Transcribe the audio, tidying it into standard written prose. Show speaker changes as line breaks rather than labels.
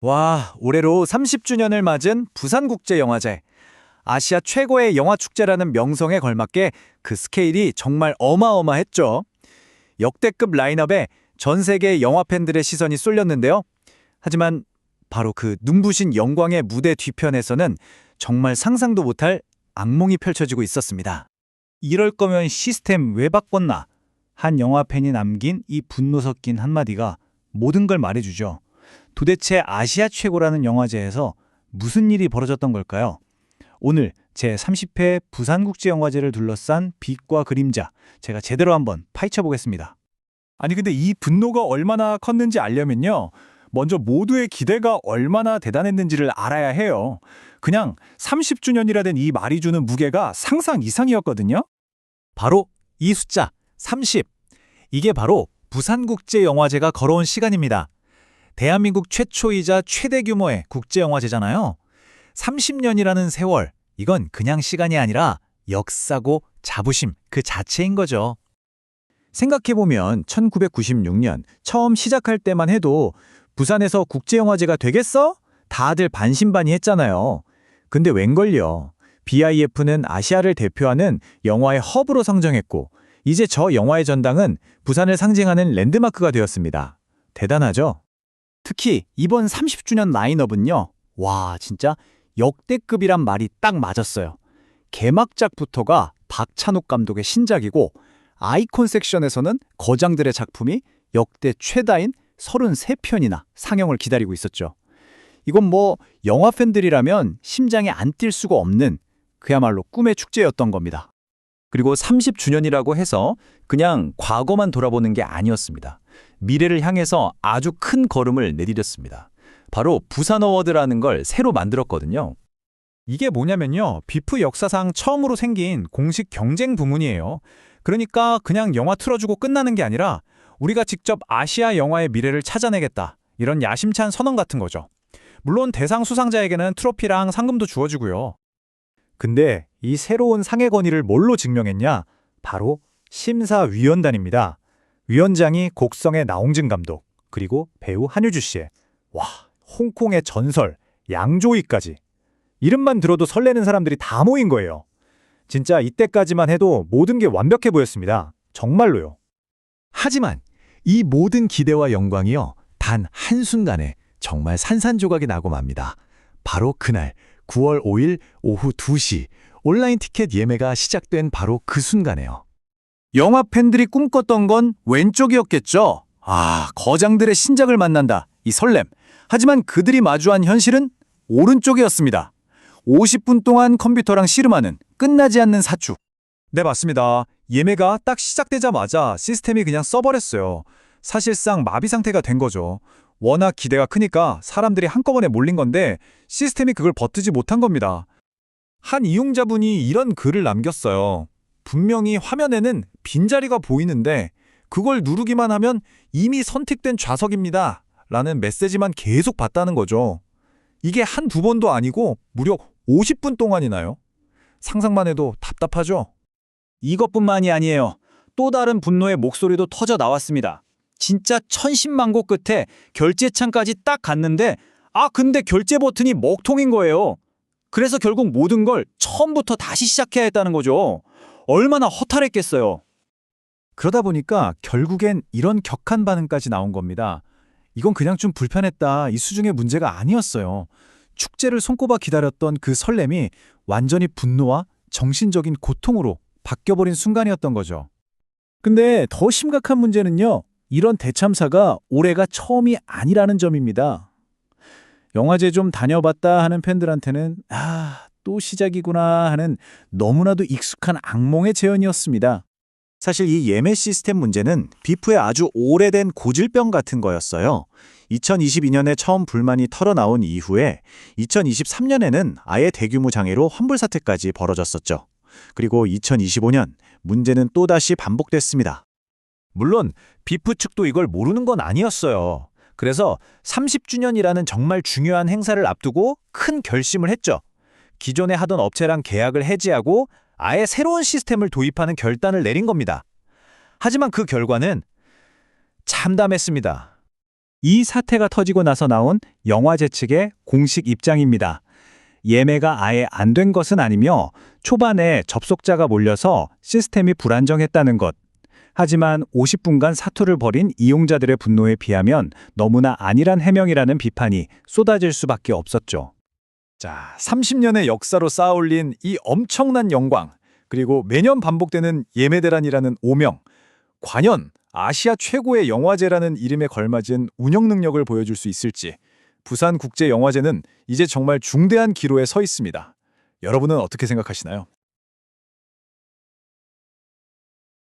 와, 올해로 30주년을 맞은 부산국제영화제. 아시아 최고의 영화축제라는 명성에 걸맞게 그 스케일이 정말 어마어마했죠. 역대급 라인업에 전 세계 영화 팬들의 시선이 쏠렸는데요. 하지만 바로 그 눈부신 영광의 무대 뒤편에서는 정말 상상도 못할 악몽이 펼쳐지고 있었습니다. 이럴 거면 시스템 왜 바꿨나? 한 영화 팬이 남긴 이 분노 섞인 한마디가 모든 걸 말해주죠. 도대체 아시아 최고라는 영화제에서 무슨 일이 벌어졌던 걸까요? 오늘 제30회 부산국제영화제를 둘러싼 빛과 그림자, 제가 제대로 한번 파헤쳐 보겠습니다. 아니 근데 이 분노가 얼마나 컸는지 알려면요. 먼저 모두의 기대가 얼마나 대단했는지를 알아야 해요. 그냥 30주년이라 된 이 말이 주는 무게가 상상 이상이었거든요. 바로 이 숫자 30. 이게 바로 부산국제영화제가 걸어온 시간입니다. 대한민국 최초이자 최대 규모의 국제영화제잖아요. 30년이라는 세월, 이건 그냥 시간이 아니라 역사고 자부심 그 자체인 거죠. 생각해보면 1996년 처음 시작할 때만 해도 부산에서 국제영화제가 되겠어? 다들 반신반의했잖아요. 근데 웬걸요. BIF는 아시아를 대표하는 영화의 허브로 상정했고 이제 저 영화의 전당은 부산을 상징하는 랜드마크가 되었습니다. 대단하죠? 특히 이번 30주년 라인업은요. 와, 진짜 역대급이란 말이 딱 맞았어요. 개막작부터가 박찬욱 감독의 신작이고 아이콘 섹션에서는 거장들의 작품이 역대 최다인 33편이나 상영을 기다리고 있었죠. 이건 뭐 영화 팬들이라면 심장이 안 뛸 수가 없는 그야말로 꿈의 축제였던 겁니다.
그리고 30주년이라고 해서 그냥 과거만 돌아보는 게 아니었습니다. 미래를 향해서 아주 큰 걸음을 내디뎠습니다. 바로 부산 어워드라는 걸 새로 만들었거든요.
이게 뭐냐면요. 비프 역사상 처음으로 생긴 공식 경쟁 부문이에요. 그러니까 그냥 영화 틀어주고 끝나는 게 아니라 우리가 직접 아시아 영화의 미래를 찾아내겠다. 이런 야심찬 선언 같은 거죠. 물론 대상 수상자에게는 트로피랑 상금도 주어지고요. 근데 이 새로운 상의 권위를 뭘로 증명했냐? 바로 심사위원단입니다. 위원장이 곡성의 나홍진 감독, 그리고 배우 한효주 씨의 홍콩의 전설, 양조위까지. 이름만 들어도 설레는 사람들이 다 모인 거예요. 진짜 이때까지만 해도 모든 게 완벽해 보였습니다. 정말로요. 하지만 이 모든 기대와 영광이요. 단 한순간에 정말 산산조각이 나고 맙니다. 바로 그날 9월 5일 오후 2시 온라인 티켓 예매가 시작된 바로 그 순간에요. 영화 팬들이 꿈꿨던 건 왼쪽이었겠죠. 거장들의 신작을 만난다. 이 설렘. 하지만 그들이 마주한 현실은 오른쪽이었습니다. 50분 동안 컴퓨터랑 씨름하는 끝나지 않는 사축. 네, 맞습니다. 예매가 딱 시작되자마자 시스템이 그냥 써버렸어요. 사실상 마비 상태가 된 거죠. 워낙 기대가 크니까 사람들이 한꺼번에 몰린 건데 시스템이 그걸 버티지 못한 겁니다. 한 이용자분이 이런 글을 남겼어요. 분명히 화면에는 빈자리가 보이는데 그걸 누르기만 하면 이미 선택된 좌석입니다. 라는 메시지만 계속 봤다는 거죠. 이게 한두 번도 아니고 무려 50분 동안이나요? 상상만 해도 답답하죠? 이것뿐만이 아니에요. 또 다른 분노의 목소리도 터져 나왔습니다. 진짜 천신만고 끝에 결제창까지 딱 갔는데 근데 결제 버튼이 먹통인 거예요. 그래서 결국 모든 걸 처음부터 다시 시작해야 했다는 거죠. 얼마나 허탈했겠어요. 그러다 보니까 결국엔 이런 격한 반응까지 나온 겁니다. 이건 그냥 좀 불편했다. 이 수준의 문제가 아니었어요. 축제를 손꼽아 기다렸던 그 설렘이 완전히 분노와 정신적인 고통으로 바뀌어버린 순간이었던 거죠. 근데 더 심각한 문제는요. 이런 대참사가 올해가 처음이 아니라는 점입니다. 영화제 좀 다녀봤다 하는 팬들한테는 또 시작이구나 하는 너무나도 익숙한 악몽의 재현이었습니다. 사실 이 예매 시스템 문제는 비프의 아주 오래된 고질병 같은 거였어요. 2022년에 처음 불만이 털어나온 이후에 2023년에는 아예 대규모 장애로 환불 사태까지 벌어졌었죠. 그리고 2025년 문제는 또다시 반복됐습니다. 물론 비프 측도 이걸 모르는 건 아니었어요. 그래서 30주년이라는 정말 중요한 행사를 앞두고 큰 결심을 했죠. 기존에 하던 업체랑 계약을 해지하고 아예 새로운 시스템을 도입하는 결단을 내린 겁니다. 하지만 그 결과는 참담했습니다. 이 사태가 터지고 나서 나온 영화제 측의 공식 입장입니다. 예매가 아예 안 된 것은 아니며 초반에 접속자가 몰려서 시스템이 불안정했다는 것. 하지만 50분간 사투를 벌인 이용자들의 분노에 비하면 너무나 안일한 해명이라는 비판이 쏟아질 수밖에 없었죠.
자, 30년의 역사로 쌓아올린 이 엄청난 영광, 그리고 매년 반복되는 예매대란이라는 오명, 과연 아시아 최고의 영화제라는 이름에 걸맞은 운영 능력을 보여줄 수 있을지, 부산국제영화제는 이제 정말 중대한 기로에 서 있습니다. 여러분은 어떻게 생각하시나요?